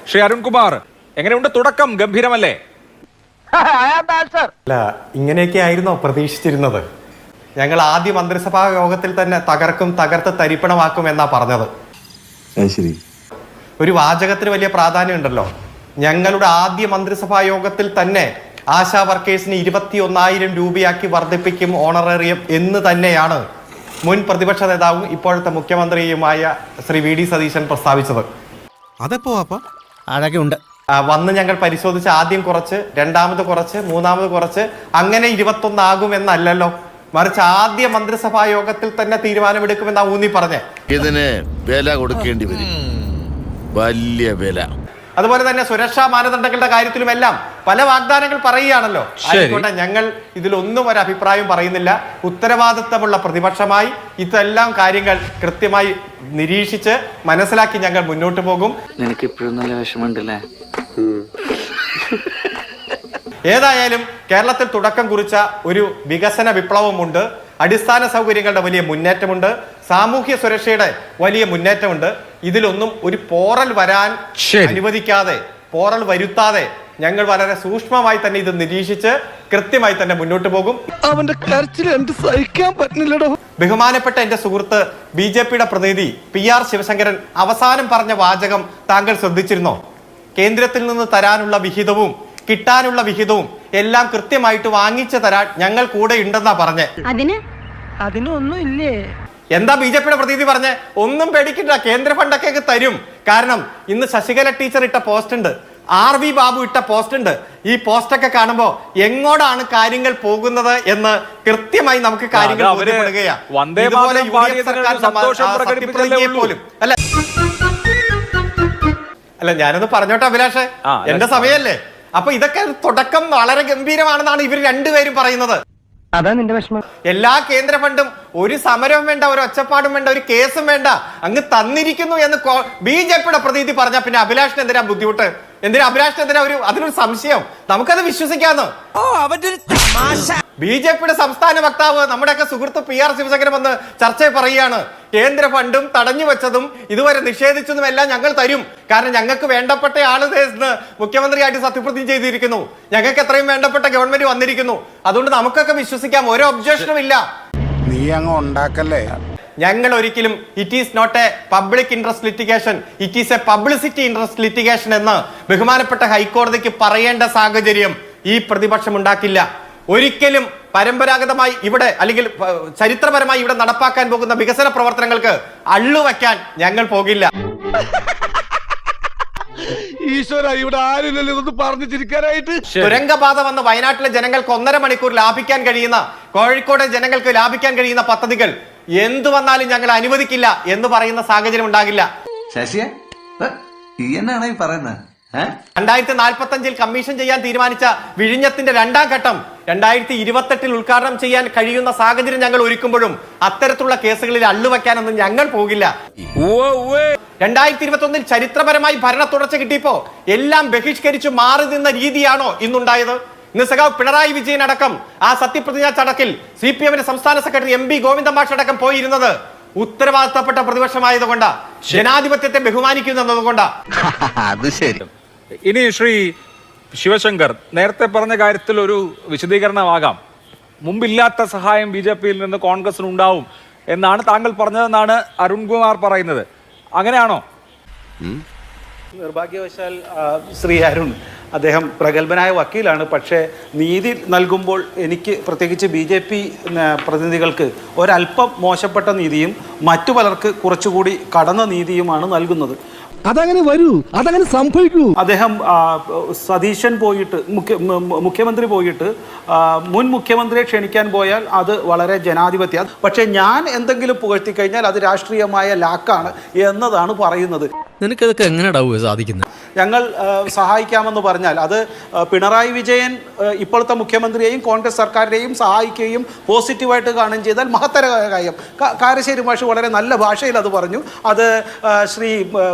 ശ്രീ അരുൺകുമാർ, എങ്ങനെയുണ്ട് തുടക്കം? ഗംഭീരമല്ലേ? അല്ല, ഇങ്ങനെയൊക്കെ ആയിരുന്നോ പ്രതീക്ഷിച്ചിരുന്നത്? ഞങ്ങൾ ആദ്യ മന്ത്രിസഭാ യോഗത്തിൽ തന്നെ തകർത്ത് തരിപ്പണമാക്കും എന്നാ പറഞ്ഞത്. ഒരു വാചകത്തിന് വലിയ പ്രാധാന്യം ഉണ്ടല്ലോ. ഞങ്ങളുടെ ആദ്യ മന്ത്രിസഭാ യോഗത്തിൽ തന്നെ ആശാ വർക്കേഴ്സിന് 21,000 രൂപയാക്കി വർദ്ധിപ്പിക്കും ഓണറേറിയം എന്ന് തന്നെയാണ് മുൻ പ്രതിപക്ഷ നേതാവും ഇപ്പോഴത്തെ മുഖ്യമന്ത്രിയുമായ ശ്രീ വി ഡി സതീശൻ പ്രസ്താവിച്ചത്. അതൊക്കെ ഉണ്ട്. വന്ന് ഞങ്ങൾ പരിശോധിച്ച് ആദ്യം കുറച്ച്, രണ്ടാമത് കുറച്ച്, മൂന്നാമത് കുറച്ച്, അങ്ങനെ 21 ആകുമെന്നല്ലല്ലോ, മറിച്ച് ആദ്യ മന്ത്രിസഭാ യോഗത്തിൽ തന്നെ തീരുമാനമെടുക്കുമെന്നാ ഊന്നി പറഞ്ഞേ. ഇതിന് വില കൊടുക്കേണ്ടി വരും, വലിയ വില. അതുപോലെ തന്നെ സുരക്ഷാ മാനദണ്ഡങ്ങളുടെ കാര്യത്തിലുമെല്ലാം പല വാഗ്ദാനങ്ങൾ പറയുകയാണല്ലോ. ആയിക്കോട്ടെ, ഞങ്ങൾ ഇതിലൊന്നും ഒരു അഭിപ്രായം പറയുന്നില്ല. ഉത്തരവാദിത്തമുള്ള പ്രതിപക്ഷമായി ഇതെല്ലാം കാര്യങ്ങൾ കൃത്യമായി നിരീക്ഷിച്ച് മനസ്സിലാക്കി ഞങ്ങൾ മുന്നോട്ട് പോകും. നിനക്ക് ഇപ്പോഴും നല്ല വിഷമമുണ്ടല്ലേ? ഏതായാലും കേരളത്തിൽ തുടക്കം കുറിച്ച ഒരു വികസന വിപ്ലവമുണ്ട്. അടിസ്ഥാന സൗകര്യങ്ങളുടെ വലിയ മുന്നേറ്റമുണ്ട്. സാമൂഹ്യ സുരക്ഷയുടെ വലിയ മുന്നേറ്റമുണ്ട്. ഇതിലൊന്നും ഒരു പോറൽ വരാൻ അനുവദിക്കാതെ, പോറൽ വരുത്താതെ ഞങ്ങൾ വളരെ സൂക്ഷ്മമായി തന്നെ ഇത് നിരീക്ഷിച്ച് കൃത്യമായി തന്നെ മുന്നോട്ട് പോകും. അവന്റെ കരച്ചിൽ എനിക്ക് സഹിക്കാൻ പറ്റുന്നില്ലടോ. ബഹുമാനപ്പെട്ട എന്റെ സുഹൃത്ത് BJPയുടെ പ്രതിനിധി PR ശിവശങ്കരൻ അവസാനം പറഞ്ഞ വാചകം താങ്കൾ ശ്രദ്ധിച്ചിരുന്നോ? കേന്ദ്രത്തിൽ നിന്ന് തരാനുള്ള വിഹിതവും കിട്ടാനുള്ള വിഹിതവും എല്ലാം കൃത്യമായിട്ട് വാങ്ങിച്ചു തരാൻ ഞങ്ങൾ കൂടെ ഉണ്ടെന്നാ പറഞ്ഞേ. അതിനൊന്നും ഇല്ലേ? എന്താ BJPയുടെ പ്രതിനിധി പറഞ്ഞേ? ഒന്നും പേടിക്കണ്ട, കേന്ദ്ര ഫണ്ടൊക്കെ തരും. കാരണം ഇന്ന് ശശികല ടീച്ചർ ഇട്ട പോസ്റ്റ് ഉണ്ട്, RV ബാബു ഇട്ട പോസ്റ്റ് ഉണ്ട്. ഈ പോസ്റ്റൊക്കെ കാണുമ്പോ എങ്ങോട്ടാണ് കാര്യങ്ങൾ പോകുന്നത് എന്ന് കൃത്യമായി നമുക്ക് കാര്യങ്ങൾ ബോധ്യപ്പെടുകയാണ്. ഇതുപോലെ UDF സർക്കാർ പോലും അല്ല, ഞാനത് പറഞ്ഞോട്ടെ അഭിലാഷേ, എന്റെ സമയല്ലേ. അപ്പൊ ഇതൊക്കെ തുടക്കം വളരെ ഗംഭീരമാണെന്നാണ് ഇവർ രണ്ടുപേരും പറയുന്നത്. അതാ നിന്റെ വിഷമം. എല്ലാ കേന്ദ്ര ഫണ്ടും ഒരു സമരവും വേണ്ട, ഒരു ഒച്ചപ്പാടും വേണ്ട, ഒരു കേസും വേണ്ട, അങ്ങ് തന്നിരിക്കുന്നു എന്ന് BJPയുടെ പ്രതിനിധി പറഞ്ഞ പിന്നെ അഭിലാഷിന് എന്തിനാ ബുദ്ധിമുട്ട്? എന്തിനാ അഭിലാഷിന് എന്തിനാ അതിനൊരു സംശയം? നമുക്കത് വിശ്വസിക്കാന്ന്. BJPയുടെ സംസ്ഥാന വക്താവ് നമ്മുടെയൊക്കെ സുഹൃത്ത് PR ശിവശങ്കരൻ വന്ന് ചർച്ചയിൽ പറയുകയാണ്, കേന്ദ്ര ഫണ്ടും തടഞ്ഞു വെച്ചതും ഇതുവരെ നിഷേധിച്ചതും എല്ലാം ഞങ്ങൾ തരും. കാരണം ഞങ്ങൾക്ക് വേണ്ടപ്പെട്ട ആള് മുഖ്യമന്ത്രിയായിട്ട് സത്യപ്രതിജ്ഞ ചെയ്തിരിക്കുന്നു, ഞങ്ങൾക്ക് എത്രയും വേണ്ടപ്പെട്ട ഗവൺമെന്റ് വന്നിരിക്കുന്നു. അതുകൊണ്ട് നമുക്കൊക്കെ വിശ്വസിക്കാം, ഒരു ഒബ്ജക്ഷനും ഇല്ല. നീ അങ്ങ് ഉണ്ടാക്കല്ലേ. ഞങ്ങൾ ഒരിക്കലും it is not a public interest litigation, it is a publicity interest litigation എന്ന് ബഹുമാനപ്പെട്ട ഹൈക്കോടതിക്ക് പറയേണ്ട സാഹചര്യം ഈ പ്രതിപക്ഷം ഉണ്ടാക്കില്ല. ഒരിക്കലും പരമ്പരാഗതമായി ഇവിടെ അല്ലെങ്കിൽ ചരിത്രപരമായി ഇവിടെ നടപ്പാക്കാൻ പോകുന്ന വികസന പ്രവർത്തനങ്ങൾക്ക് അള്ളുവയ്ക്കാൻ ഞങ്ങൾ പോകില്ല. ഈശ്വര, ഇവിടെ ആരില്ലല്ലോ ഇതൊന്ന് പറഞ്ഞു ചിരിക്കാനായിട്ട്. തുരങ്കപാത വന്ന് വയനാട്ടിലെ ജനങ്ങൾക്ക് 1.5 മണിക്കൂർ ലാഭിക്കാൻ കഴിയുന്ന, കോഴിക്കോട് ജനങ്ങൾക്ക് ലാഭിക്കാൻ കഴിയുന്ന പദ്ധതികൾ എന്തു വന്നാലും ഞങ്ങൾ അനുവദിക്കില്ല എന്ന് പറയുന്ന സാഹചര്യം ഉണ്ടാകില്ല. ശശിയെ എന്നാണ് ഈ പറയുന്നത്? 2045 കമ്മീഷൻ ചെയ്യാൻ തീരുമാനിച്ച വിഴിഞ്ഞത്തിന്റെ 2ാം ഘട്ടം 2028 ഉദ്ഘാടനം ചെയ്യാൻ കഴിയുന്ന സാഹചര്യം ഞങ്ങൾ ഒരുക്കുമ്പോഴും അത്തരത്തിലുള്ള കേസുകളിൽ അള്ളുവെക്കാനൊന്നും ഞങ്ങൾ പോകില്ല. 2021 ചരിത്രപരമായി ഭരണ തുടർച്ച കിട്ടിയപ്പോ എല്ലാം ബഹിഷ്കരിച്ചു മാറി നിന്ന രീതിയാണോ ഇന്നുണ്ടായത്? ഇന്ന് സഖാവ് പിണറായി വിജയൻ അടക്കം ആ സത്യപ്രതിജ്ഞാ ചടക്കിൽ CPMന്റെ സംസ്ഥാന സെക്രട്ടറി MB ഗോവിന്ദമാഷ് അടക്കം പോയിരുന്നത് ഉത്തരവാദിത്തപ്പെട്ട പ്രതിപക്ഷമായതുകൊണ്ടാ, ജനാധിപത്യത്തെ ബഹുമാനിക്കുന്നതുകൊണ്ടാ. അത് ശരി. ഇനി ശ്രീ ശിവശങ്കർ, നേരത്തെ പറഞ്ഞ കാര്യത്തിൽ ഒരു വിശദീകരണമാകാം. മുമ്പില്ലാത്ത സഹായം BJPയിൽ നിന്ന് കോൺഗ്രസിന് ഉണ്ടാവും എന്നാണ് താങ്കൾ പറഞ്ഞതെന്നാണ് അരുൺകുമാർ പറയുന്നത്. അങ്ങനെയാണോ? നിർഭാഗ്യവശാൽ ശ്രീ അരുൺ അദ്ദേഹം പ്രഗത്ഭനായ വക്കീലാണ്. പക്ഷേ നീതി നൽകുമ്പോൾ എനിക്ക് പ്രത്യേകിച്ച് BJP പ്രതിനിധികൾക്ക് ഒരല്പം മോശപ്പെട്ട നീതിയും മറ്റു പലർക്ക് കുറച്ചുകൂടി കടന്ന നീതിയുമാണ് നൽകുന്നത്. അതങ്ങനെ വരൂ, അതങ്ങനെ സംഭവിക്കൂ. അദ്ദേഹം സതീശൻ പോയിട്ട് മുഖ്യമന്ത്രി പോയിട്ട് മുൻ മുഖ്യമന്ത്രിയെ ക്ഷണിക്കാൻ പോയാൽ അത് വളരെ ജനാധിപത്യ. പക്ഷേ ഞാൻ എന്തെങ്കിലും പുകഴ്ത്തി കഴിഞ്ഞാൽ അത് രാഷ്ട്രീയമായ ലാക്കാണ് എന്നതാണ് പറയുന്നത്. നിനക്കതൊക്കെ എങ്ങനെയാ സാധിക്കുന്നത്? ഞങ്ങൾ സഹായിക്കാമെന്ന് പറഞ്ഞാൽ അത് പിണറായി വിജയൻ ഇപ്പോഴത്തെ മുഖ്യമന്ത്രിയെയും കോൺഗ്രസ് സർക്കാരിനെയും സഹായിക്കുകയും പോസിറ്റീവായിട്ട് കാണുകയും ചെയ്താൽ മഹത്തരമായ കാര്യം. കാരശ്ശേരി മാഷ് വളരെ നല്ല ഭാഷയിൽ അത് പറഞ്ഞു. അത് ശ്രീ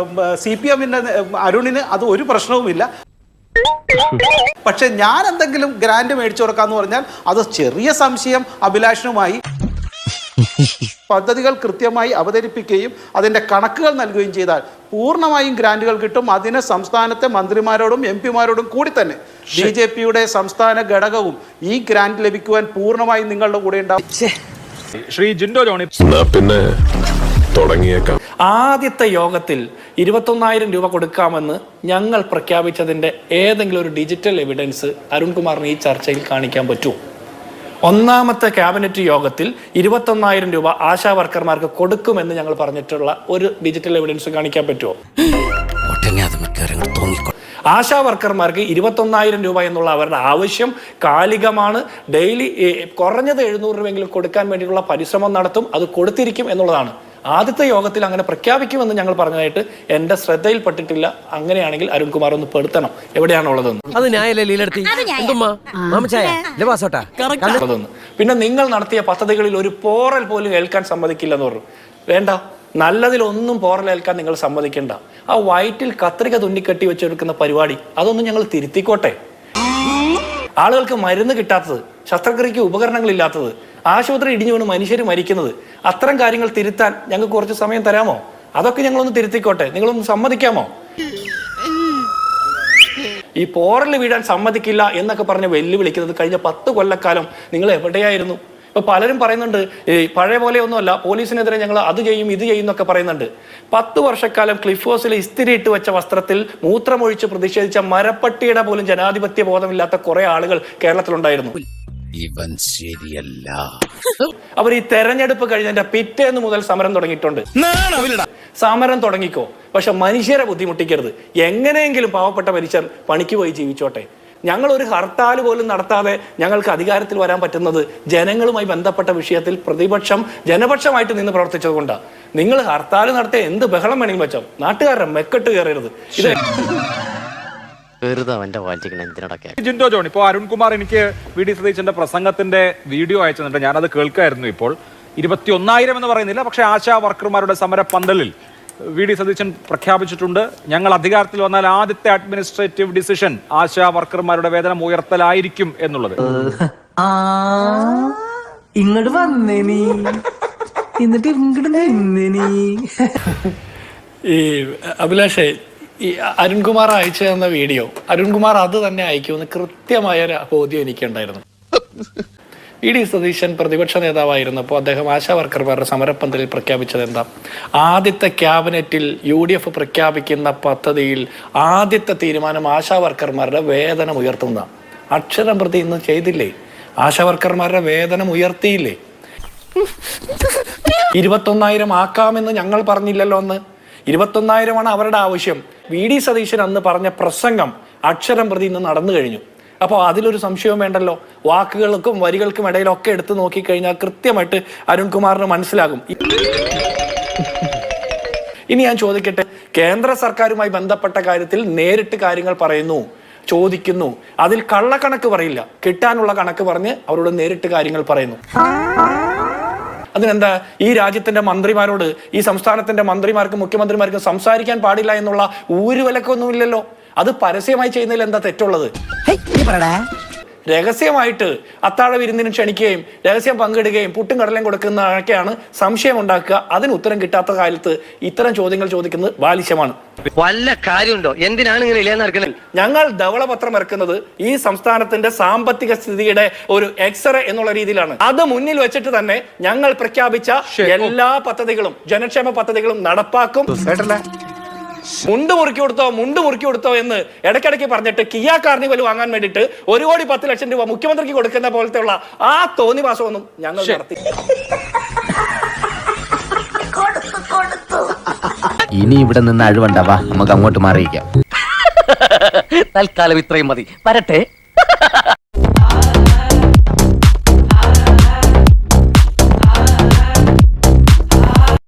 CPMന്റെ അരുണിന് അത് ഒരു പ്രശ്നവുമില്ല. പക്ഷെ ഞാൻ എന്തെങ്കിലും ഗ്രാൻഡ് മേടിച്ചു കൊടുക്കാന്ന് പറഞ്ഞാൽ അത് ചെറിയ സംശയം അഭിലാഷനുമായി പദ്ധതികൾ കൃത്യമായി അവതരിപ്പിക്കുകയും അതിൻ്റെ കണക്കുകൾ നൽകുകയും ചെയ്താൽ പൂർണ്ണമായും ഗ്രാന്റുകൾ കിട്ടും. അതിന് സംസ്ഥാനത്തെ മന്ത്രിമാരോടും MP-മാരോടും കൂടി തന്നെ BJP-യുടെ സംസ്ഥാന ഘടകവും ഈ ഗ്രാന്റ് ലഭിക്കുവാൻ പൂർണ്ണമായും നിങ്ങളുടെ കൂടെ ഉണ്ടാവും. ശ്രീ ജിൻഡോ ജോണി, പിന്നെ തുടങ്ങിയേക്കാം. ആദ്യത്തെ യോഗത്തിൽ 21,000 രൂപ കൊടുക്കാമെന്ന് ഞങ്ങൾ പ്രഖ്യാപിച്ചതിൻ്റെ ഏതെങ്കിലും ഒരു ഡിജിറ്റൽ എവിഡൻസ് അരുൺകുമാറിന് ഈ ചർച്ചയിൽ കാണിക്കാൻ പറ്റുമോ? ഒന്നാമത്തെ ക്യാബിനറ്റ് യോഗത്തിൽ 21,000 രൂപ ആശാ വർക്കർമാർക്ക് കൊടുക്കുമെന്ന് ഞങ്ങൾ പറഞ്ഞിട്ടുള്ള ഒരു ഡിജിറ്റൽ എവിഡൻസ് കാണിക്കാൻ പറ്റുമോ? ആശാ വർക്കർമാർക്ക് 21,000 രൂപ എന്നുള്ള അവരുടെ ആവശ്യം കാലികമാണ്. ഡെയിലി കുറഞ്ഞത് 700 രൂപയെങ്കിലും കൊടുക്കാൻ വേണ്ടിയിട്ടുള്ള പരിശ്രമം നടത്തും. അത് കൊടുത്തിരിക്കും എന്നുള്ളതാണ്. ആദ്യത്തെ യോഗത്തിൽ അങ്ങനെ പ്രഖ്യാപിക്കുമെന്ന് ഞങ്ങൾ പറഞ്ഞതായിട്ട് എൻ്റെ ശ്രദ്ധയിൽപ്പെട്ടിട്ടില്ല. അങ്ങനെയാണെങ്കിൽ അരുൺകുമാർ ഒന്ന് പെടുത്തണം എവിടെയാണുള്ളതെന്ന്. അത് പിന്നെ നിങ്ങൾ നടത്തിയ പദ്ധതികളിൽ ഒരു പോറൽ പോലും ഏൽക്കാൻ സമ്മതിക്കില്ലെന്ന് പറഞ്ഞു. വേണ്ട, നല്ലതിലൊന്നും പോറലേൽക്കാൻ നിങ്ങൾ സമ്മതിക്കേണ്ട. ആ വയറ്റിൽ കത്രിക തുന്നിക്കെട്ടി വെച്ചെടുക്കുന്ന പരിപാടി അതൊന്നും ഞങ്ങൾ തിരുത്തിക്കോട്ടെ. ആളുകൾക്ക് മരുന്ന് കിട്ടാത്തത്, ശസ്ത്രക്രിയയ്ക്ക് ഉപകരണങ്ങളില്ലാത്തത്, ആശുപത്രി ഇടിഞ്ഞു വീണ് മനുഷ്യർ മരിക്കുന്നത്, അത്തരം കാര്യങ്ങൾ തിരുത്താൻ ഞങ്ങൾക്ക് കുറച്ച് സമയം തരാമോ? അതൊക്കെ ഞങ്ങളൊന്ന് തിരുത്തിക്കോട്ടെ. നിങ്ങളൊന്ന് സമ്മതിക്കാമോ? ഈ പോറൽ വീഴാൻ സമ്മതിക്കില്ല എന്നൊക്കെ പറഞ്ഞ് വെല്ലുവിളിക്കുന്നത് കഴിഞ്ഞ 10 കൊല്ലക്കാലം നിങ്ങൾ എവിടെയായിരുന്നു? ഇപ്പൊ പലരും പറയുന്നുണ്ട് ഈ പഴയ പോലെയൊന്നുമല്ല, പോലീസിനെതിരെ ഞങ്ങൾ അത് ചെയ്യും ഇത് ചെയ്യും എന്നൊക്കെ പറയുന്നുണ്ട്. 10 വർഷക്കാലം ക്ലിഫ് ഹൗസിൽ ഇസ്തിരി ഇട്ട് വെച്ച വസ്ത്രത്തിൽ മൂത്രമൊഴിച്ച് പ്രതിഷേധിച്ച മരപ്പട്ടിയുടെ പോലും ജനാധിപത്യ ബോധമില്ലാത്ത കുറെ ആളുകൾ കേരളത്തിലുണ്ടായിരുന്നു. ഇവൻ ശരിയല്ല. അവർ ഈ തെരഞ്ഞെടുപ്പ് കഴിഞ്ഞതിന്റെ പിറ്റേന്ന് മുതൽ സമരം തുടങ്ങിയിട്ടുണ്ട്. സമരം തുടങ്ങിക്കോ, പക്ഷെ മനുഷ്യരെ ബുദ്ധിമുട്ടിക്കരുത്. എങ്ങനെയെങ്കിലും പാവപ്പെട്ട മനുഷ്യർ പണിക്ക് പോയി ജീവിച്ചോട്ടെ. ഞങ്ങൾ ഒരു ഹർത്താൽ പോലും നടത്താതെ ഞങ്ങൾക്ക് അധികാരത്തിൽ വരാൻ പറ്റുന്നത് ജനങ്ങളുമായി ബന്ധപ്പെട്ട വിഷയത്തിൽ പ്രതിപക്ഷം ജനപക്ഷമായിട്ട് നിന്ന് പ്രവർത്തിച്ചത് കൊണ്ടാണ്. നിങ്ങൾ ഹർത്താൽ നടത്തിയ എന്ത് ബഹളം വേണമെങ്കിലും വെച്ചോ, നാട്ടുകാരുടെ മെക്കെട്ട് കയറരുത്. ഇത് ജിൻഡോ ജോൺ, ഇപ്പോൾ അരുൺകുമാർ എനിക്ക് VD സതീശന്റെ പ്രസംഗത്തിന്റെ വീഡിയോ അയച്ചിട്ടുണ്ട്. ഞാനത് കേൾക്കായിരുന്നു. ഇപ്പോൾ 21,000 എന്ന് പറയുന്നില്ല, പക്ഷേ ആശാ വർക്കർമാരുടെ സമര പന്തലിൽ VD സതീശൻ പ്രഖ്യാപിച്ചിട്ടുണ്ട്, ഞങ്ങൾ അധികാരത്തിൽ വന്നാൽ ആദ്യത്തെ അഡ്മിനിസ്ട്രേറ്റീവ് ഡിസിഷൻ ആശാ വർക്കർമാരുടെ വേതനം ഉയർത്തലായിരിക്കും എന്നുള്ളത്. ഇങ്ങോട്ട് വന്നേ നീ, എന്നിട്ട് ഇങ്ങോട്ട് നിന്നേ നീ. ഈ അഭിലാഷേ, ഈ അരുൺകുമാർ അയച്ചു തന്ന വീഡിയോ അരുൺകുമാർ അത് തന്നെ അയക്കുമെന്ന് കൃത്യമായ ഒരു ബോധ്യം എനിക്കുണ്ടായിരുന്നു. VD സതീശൻ പ്രതിപക്ഷ നേതാവായിരുന്നപ്പോൾ അദ്ദേഹം ആശാ വർക്കർമാരുടെ സമരപ്പന്തലിൽ പ്രഖ്യാപിച്ചത് എന്താ? ആദ്യത്തെ ക്യാബിനറ്റിൽ UDF പ്രഖ്യാപിക്കുന്ന പദ്ധതിയിൽ ആദ്യത്തെ തീരുമാനം ആശാ വർക്കർമാരുടെ വേതനം ഉയർത്തുന്ന. അക്ഷരം പ്രതി ഇന്ന് ചെയ്തില്ലേ? ആശാ വർക്കർമാരുടെ വേതനം ഉയർത്തിയില്ലേ? 21,000 ആക്കാമെന്ന് ഞങ്ങൾ പറഞ്ഞില്ലല്ലോ അന്ന്. 21,000 അവരുടെ ആവശ്യം. VD സതീശൻ അന്ന് പറഞ്ഞ പ്രസംഗം അക്ഷരം പ്രതി ഇന്ന് നടന്നു കഴിഞ്ഞു. അപ്പോൾ അതിലൊരു സംശയവും വേണ്ടല്ലോ. വാക്കുകൾക്കും വരികൾക്കും ഇടയിലൊക്കെ എടുത്തു നോക്കിക്കഴിഞ്ഞാൽ കൃത്യമായിട്ട് അരുൺകുമാറിന് മനസ്സിലാകും. ഇനി ഞാൻ ചോദിക്കട്ടെ, കേന്ദ്ര സർക്കാരുമായി ബന്ധപ്പെട്ട കാര്യത്തിൽ നേരിട്ട് കാര്യങ്ങൾ പറയുന്നു, ചോദിക്കുന്നു, അതിൽ കള്ളക്കണക്ക് പറയില്ല, കിട്ടാനുള്ള കണക്ക് പറഞ്ഞ് അവരോട് നേരിട്ട് കാര്യങ്ങൾ പറയുന്നു. അതിനെന്താ ഈ രാജ്യത്തിന്റെ മന്ത്രിമാരോട്, ഈ സംസ്ഥാനത്തിന്റെ മന്ത്രിമാർക്കും മുഖ്യമന്ത്രിമാർക്കും സംസാരിക്കാൻ പാടില്ല എന്നുള്ള ഊരുവലക്കൊന്നുമില്ലല്ലോ. അത് പരസ്യമായി ചെയ്യുന്നതിൽ എന്താ തെറ്റുള്ളത്? രഹസ്യമായിട്ട് അത്താഴ വിരുന്നിന് ക്ഷണിക്കുകയും രഹസ്യം പങ്കിടുകയും പുട്ടും കടലയും കൊടുക്കുന്നതൊക്കെയാണ് സംശയം ഉണ്ടാക്കുക. അതിന് ഉത്തരം കിട്ടാത്ത കാലത്ത് ഇത്തരം ചോദ്യങ്ങൾ ചോദിക്കുന്നത് ബാലിശ്യമാണ്. വല്ല കാര്യമുണ്ടോ? എന്തിനാണ് ഇങ്ങനെ ഇല്ലാന്ന്? ഞങ്ങൾ ധവളപത്രം ഇറക്കുന്നത് ഈ സംസ്ഥാനത്തിന്റെ സാമ്പത്തിക സ്ഥിതിയുടെ ഒരു എക്സ്റേ എന്നുള്ള രീതിയിലാണ്. അത് മുന്നിൽ വെച്ചിട്ട് തന്നെ ഞങ്ങൾ പ്രഖ്യാപിച്ച എല്ലാ പദ്ധതികളും, ജനക്ഷേമ പദ്ധതികളും നടപ്പാക്കും. മുണ്ട് മുറുക്കി കൊടുത്തോ എന്ന് ഇടയ്ക്കിടയ്ക്ക് പറഞ്ഞിട്ട് കിയാ കാർണിവൽ വാങ്ങാൻ വേണ്ടിയിട്ട് 1,10,00,000 രൂപ മുഖ്യമന്ത്രിക്ക് കൊടുക്കുന്ന പോലത്തെ ഉള്ള ആ തോന്നിവാസമൊന്നും ഞങ്ങൾ നടത്തി. ഇനി ഇവിടെ നിന്ന് അഴിവണ്ടാവാ, നമുക്ക് അങ്ങോട്ട് മാറിയിക്കാം. തൽക്കാലം ഇത്രയും മതി. വരട്ടെ.